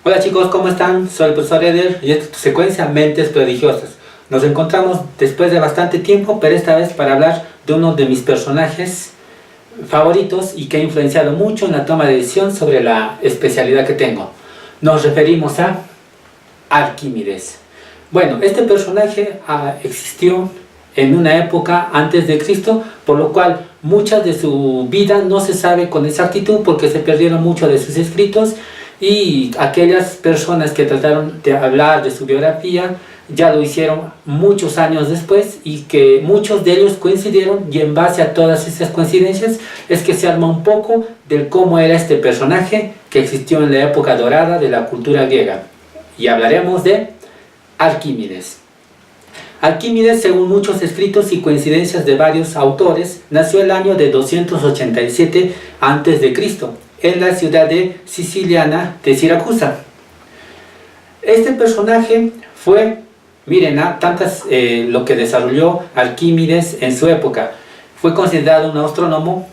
Hola chicos, ¿cómo están? Soy el profesor Eder y esta es tu secuencia Mentes Prodigiosas. Nos encontramos después de bastante tiempo, pero esta vez para hablar de uno de mis personajes favoritos y que ha influenciado mucho en la toma de decisión sobre la especialidad que tengo. Nos referimos a Arquímedes. Bueno, este personaje existió en una época antes de Cristo, por lo cual mucha de su vida no se sabe con exactitud porque se perdieron muchos de sus escritos. Y aquellas personas que trataron de hablar de su biografía ya lo hicieron muchos años después y que muchos de ellos coincidieron, y en base a todas esas coincidencias es que se arma un poco del cómo era este personaje que existió en la época dorada de la cultura griega. Y hablaremos de Arquímedes. Arquímedes, según muchos escritos y coincidencias de varios autores, nació el año de 287 a.C. en la ciudad de siciliana de Siracusa. Este personaje fue, miren, lo que desarrolló Arquímedes en su época. Fue considerado un astrónomo,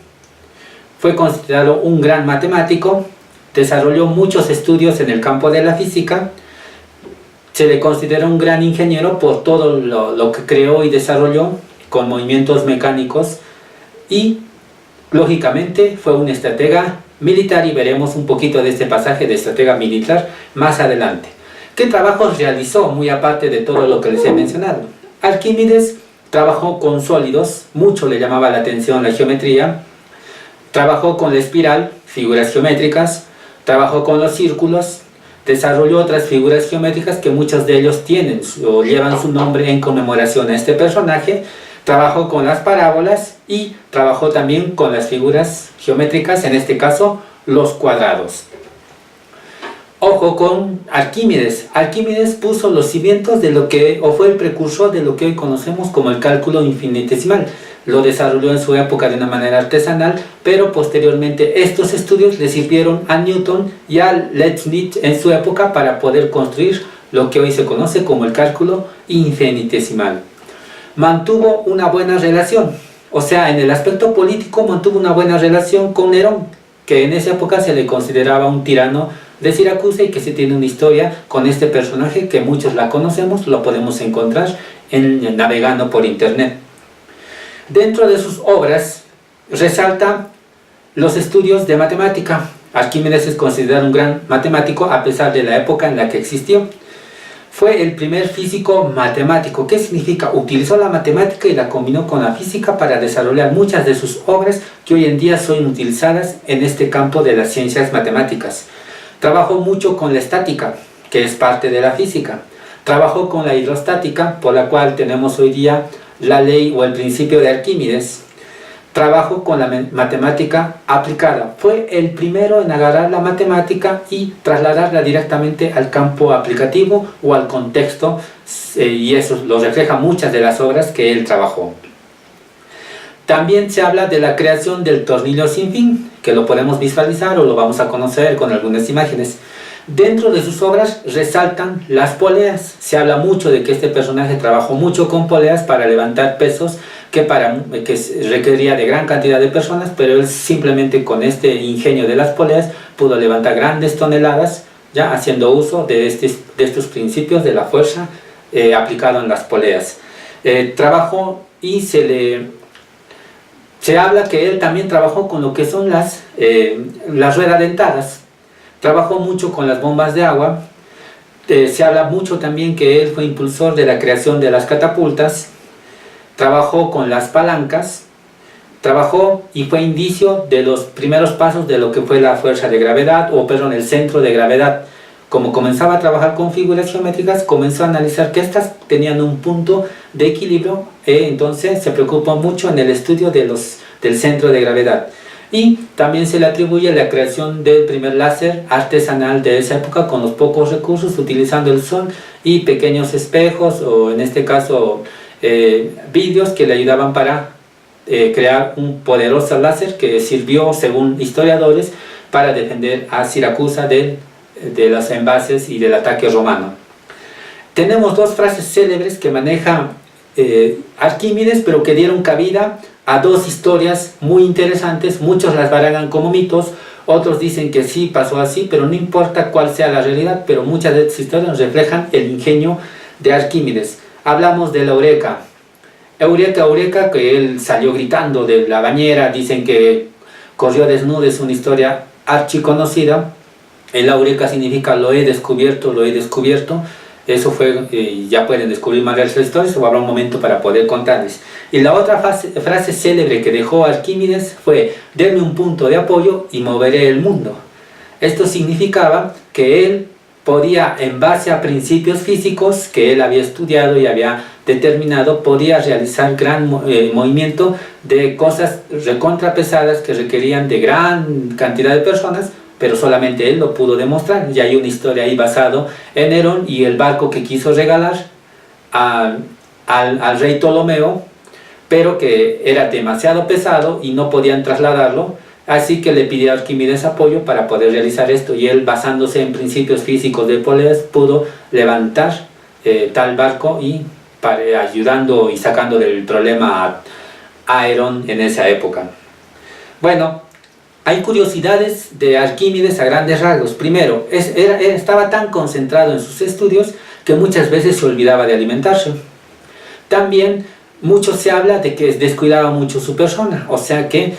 fue considerado un gran matemático, desarrolló muchos estudios en el campo de la física, se le considera un gran ingeniero por todo lo que creó y desarrolló con movimientos mecánicos, y lógicamente fue un estratega militar, y veremos un poquito de este pasaje de estratega militar más adelante. ¿Qué trabajos realizó muy aparte de todo lo que les he mencionado? Arquímedes trabajó con sólidos, mucho le llamaba la atención la geometría, trabajó con la espiral, figuras geométricas, trabajó con los círculos, desarrolló otras figuras geométricas que muchos de ellos tienen o llevan su nombre en conmemoración a este personaje. Trabajó con las parábolas y trabajó también con las figuras geométricas, en este caso los cuadrados. Ojo con Arquímedes. Arquímedes puso los cimientos de lo que, o fue el precursor de lo que hoy conocemos como el cálculo infinitesimal. Lo desarrolló en su época de una manera artesanal, pero posteriormente estos estudios le sirvieron a Newton y a Leibniz en su época para poder construir lo que hoy se conoce como el cálculo infinitesimal. Mantuvo una buena relación, o sea, en el aspecto político mantuvo una buena relación con Nerón, que en esa época se le consideraba un tirano de Siracusa, y que se tiene una historia con este personaje que muchos la conocemos, lo podemos encontrar navegando por internet. Dentro de sus obras resalta los estudios de matemática. Arquímedes es considerado un gran matemático a pesar de la época en la que existió. Fue el primer físico matemático. ¿Qué significa? Utilizó la matemática y la combinó con la física para desarrollar muchas de sus obras que hoy en día son utilizadas en este campo de las ciencias matemáticas. Trabajó mucho con la estática, que es parte de la física. Trabajó con la hidrostática, por la cual tenemos hoy día la ley o el principio de Arquímedes. Trabajó con la matemática aplicada. Fue el primero en agarrar la matemática y trasladarla directamente al campo aplicativo o al contexto, y eso lo refleja muchas de las obras que él trabajó. También se habla de la creación del tornillo sin fin, que lo podemos visualizar o lo vamos a conocer con algunas imágenes. Dentro de sus obras resaltan las poleas. Se habla mucho de que este personaje trabajó mucho con poleas para levantar pesos que requería de gran cantidad de personas, pero él simplemente con este ingenio de las poleas pudo levantar grandes toneladas, ya haciendo uso de estos principios de la fuerza aplicado en las poleas. Trabajó y se habla que él también trabajó con lo que son las ruedas dentadas. Trabajó mucho con las bombas de agua. Se habla mucho también que él fue impulsor de la creación de las catapultas. Trabajó con las palancas. Trabajó y fue indicio de los primeros pasos de lo que fue la fuerza de gravedad, el centro de gravedad. Como comenzaba a trabajar con figuras geométricas, comenzó a analizar que estas tenían un punto de equilibrio, entonces se preocupó mucho en el estudio del centro de gravedad. Y también se le atribuye la creación del primer láser artesanal de esa época con los pocos recursos, utilizando el sol y pequeños espejos, o en este caso vidrios que le ayudaban para crear un poderoso láser que sirvió, según historiadores, para defender a Siracusa de los embates y del ataque romano. Tenemos dos frases célebres que maneja Arquímedes, pero que dieron cabida a dos historias muy interesantes. Muchos las baragan como mitos, otros dicen que sí pasó así, pero no importa cuál sea la realidad, pero muchas de estas historias reflejan el ingenio de Arquímedes. Hablamos de la Eureka. Eureka, Eureka, que él salió gritando de la bañera, dicen que corrió desnudo, es una historia archiconocida. El Eureka significa lo he descubierto, lo he descubierto. Eso fue, ya pueden descubrir más de esa historia, o habrá un momento para poder contarles. Y la otra frase célebre que dejó Arquímedes fue: denme un punto de apoyo y moveré el mundo. Esto significaba que él podía, en base a principios físicos que él había estudiado y había determinado, podía realizar gran movimiento de cosas recontrapesadas que requerían de gran cantidad de personas, pero solamente él lo pudo demostrar. Y hay una historia ahí basado en Nerón y el barco que quiso regalar al rey Ptolomeo, pero que era demasiado pesado y no podían trasladarlo, así que le pidió a Arquímedes apoyo para poder realizar esto, y él, basándose en principios físicos de Poleas, pudo levantar tal barco y ayudando y sacando del problema a Herón en esa época. Bueno, hay curiosidades de Arquímedes a grandes rasgos. Primero, estaba tan concentrado en sus estudios que muchas veces se olvidaba de alimentarse. También mucho se habla de que descuidaba mucho su persona, o sea que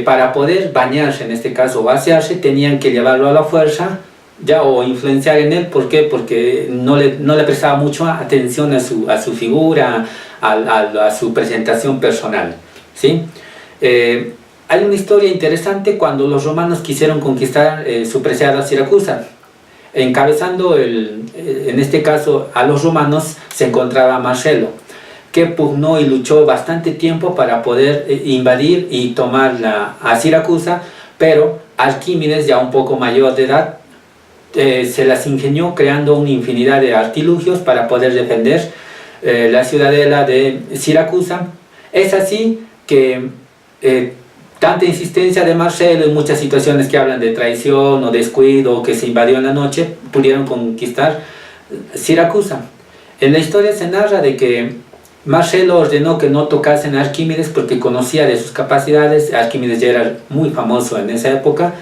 para poder bañarse, en este caso, o asearse, tenían que llevarlo a la fuerza, o influenciar en él. ¿Por qué? Porque no le prestaba mucho atención a su figura, a su presentación personal, ¿sí? Hay una historia interesante cuando los romanos quisieron conquistar su preciada Siracusa. Encabezando, en este caso, a los romanos se encontraba Marcelo, que pugnó y luchó bastante tiempo para poder invadir y tomar a Siracusa, pero Arquímedes, ya un poco mayor de edad, se las ingenió creando una infinidad de artilugios para poder defender la ciudadela de Siracusa. Es así que tanta insistencia de Marcelo y muchas situaciones que hablan de traición o descuido, que se invadió en la noche, pudieron conquistar Siracusa. En la historia se narra de que Marcelo ordenó que no tocasen a Arquímedes porque conocía de sus capacidades. Arquímedes ya era muy famoso en esa época,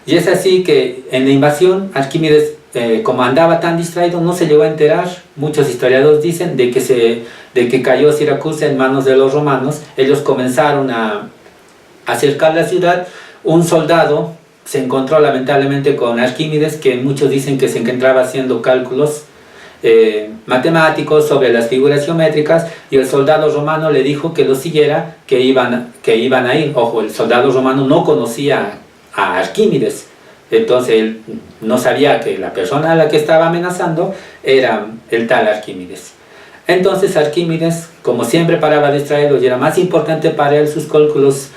y es así que en la invasión Arquímedes, como andaba tan distraído, no se llegó a enterar. Muchos historiadores dicen de que cayó Siracusa en manos de los romanos. Ellos comenzaron a acercar la ciudad. Un soldado se encontró lamentablemente con Arquímedes, que muchos dicen que se encontraba haciendo cálculos matemáticos sobre las figuras geométricas, y el soldado romano le dijo que lo siguiera, que iban a ir. Ojo, el soldado romano no conocía a Arquímedes, entonces él no sabía que la persona a la que estaba amenazando era el tal Arquímedes. Entonces Arquímedes, como siempre, paraba distraído y era más importante para él sus cálculos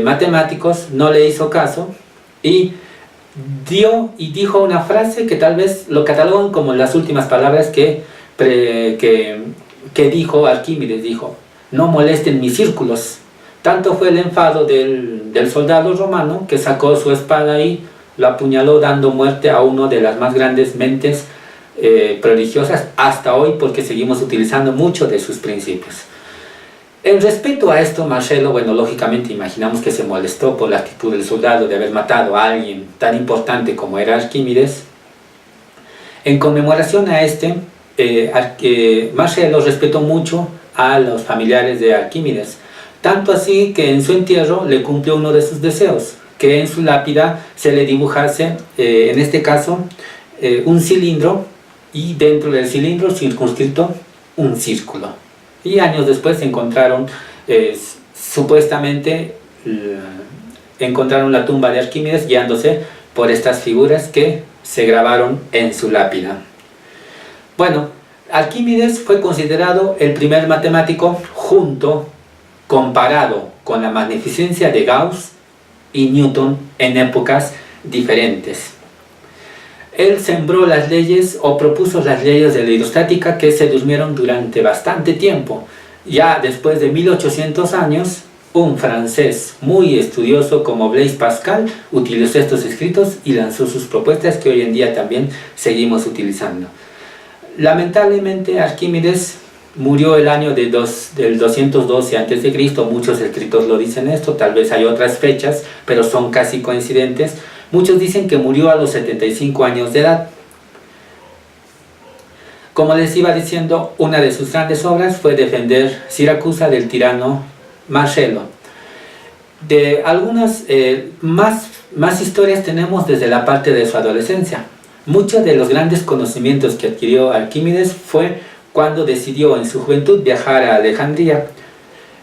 matemáticos, no le hizo caso y dijo una frase que tal vez lo catalogan como las últimas palabras que dijo Arquímedes. Dijo: no molesten mis círculos. Tanto fue el enfado del soldado romano que sacó su espada y lo apuñaló, dando muerte a una de las más grandes mentes prodigiosas hasta hoy, porque seguimos utilizando mucho de sus principios. En respeto a esto, Marcelo, bueno, lógicamente imaginamos que se molestó por la actitud del soldado de haber matado a alguien tan importante como era Arquímedes. En conmemoración a Marcelo respetó mucho a los familiares de Arquímedes, tanto así que en su entierro le cumplió uno de sus deseos, que en su lápida se le dibujase, en este caso, un cilindro, y dentro del cilindro circunscrito un círculo. Y años después se encontraron, supuestamente, encontraron la tumba de Arquímedes guiándose por estas figuras que se grabaron en su lápida. Bueno, Arquímedes fue considerado el primer matemático comparado con la magnificencia de Gauss y Newton en épocas diferentes. Él sembró las leyes o propuso las leyes de la hidrostática que se durmieron durante bastante tiempo. Ya después de 1800 años, un francés muy estudioso como Blaise Pascal utilizó estos escritos y lanzó sus propuestas que hoy en día también seguimos utilizando. Lamentablemente Arquímedes murió el año del 212 a.C., muchos escritores lo dicen esto, tal vez hay otras fechas, pero son casi coincidentes. Muchos dicen que murió a los 75 años de edad. Como les iba diciendo, una de sus grandes obras fue defender Siracusa del tirano Marcelo. De algunas más historias tenemos desde la parte de su adolescencia. Muchos de los grandes conocimientos que adquirió Arquímedes fue cuando decidió en su juventud viajar a Alejandría.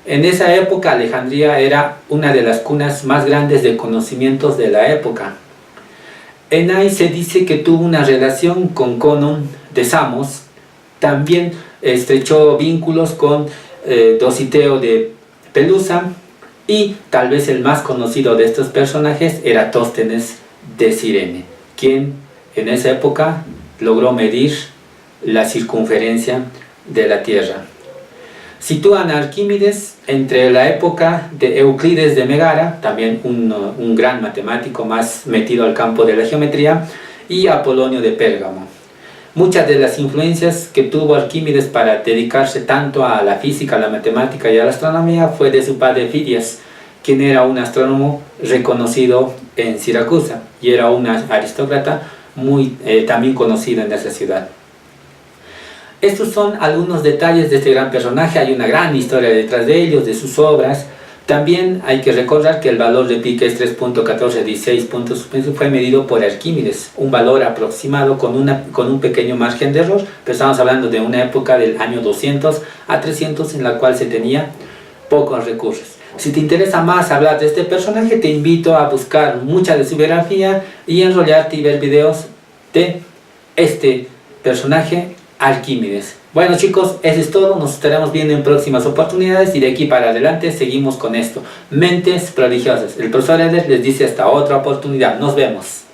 En esa época Alejandría era una de las cunas más grandes de conocimientos de la época. En ahí se dice que tuvo una relación con Conón de Samos, también estrechó vínculos con Dositeo de Pelusa, y tal vez el más conocido de estos personajes era Eratosthenes de Cirene, quien en esa época logró medir la circunferencia de la Tierra. Sitúan a Arquímedes entre la época de Euclides de Megara, también un gran matemático más metido al campo de la geometría, y Apolonio de Pérgamo. Muchas de las influencias que tuvo Arquímedes para dedicarse tanto a la física, a la matemática y a la astronomía fue de su padre Fidias, quien era un astrónomo reconocido en Siracusa y era un aristócrata también conocido en esa ciudad. Estos son algunos detalles de este gran personaje. Hay una gran historia detrás de ellos, de sus obras. También hay que recordar que el valor de pi, que es 3.1416 puntos suspensos, fue medido por Arquímedes, un valor aproximado con un pequeño margen de error, pero estamos hablando de una época del año 200 a 300 en la cual se tenía pocos recursos. Si te interesa más hablar de este personaje, te invito a buscar mucha de su biografía y enrollarte y ver videos de este personaje, Arquímedes. Bueno chicos, eso es todo, nos estaremos viendo en próximas oportunidades y de aquí para adelante seguimos con esto. Mentes prodigiosas. El profesor Eder les dice hasta otra oportunidad. Nos vemos.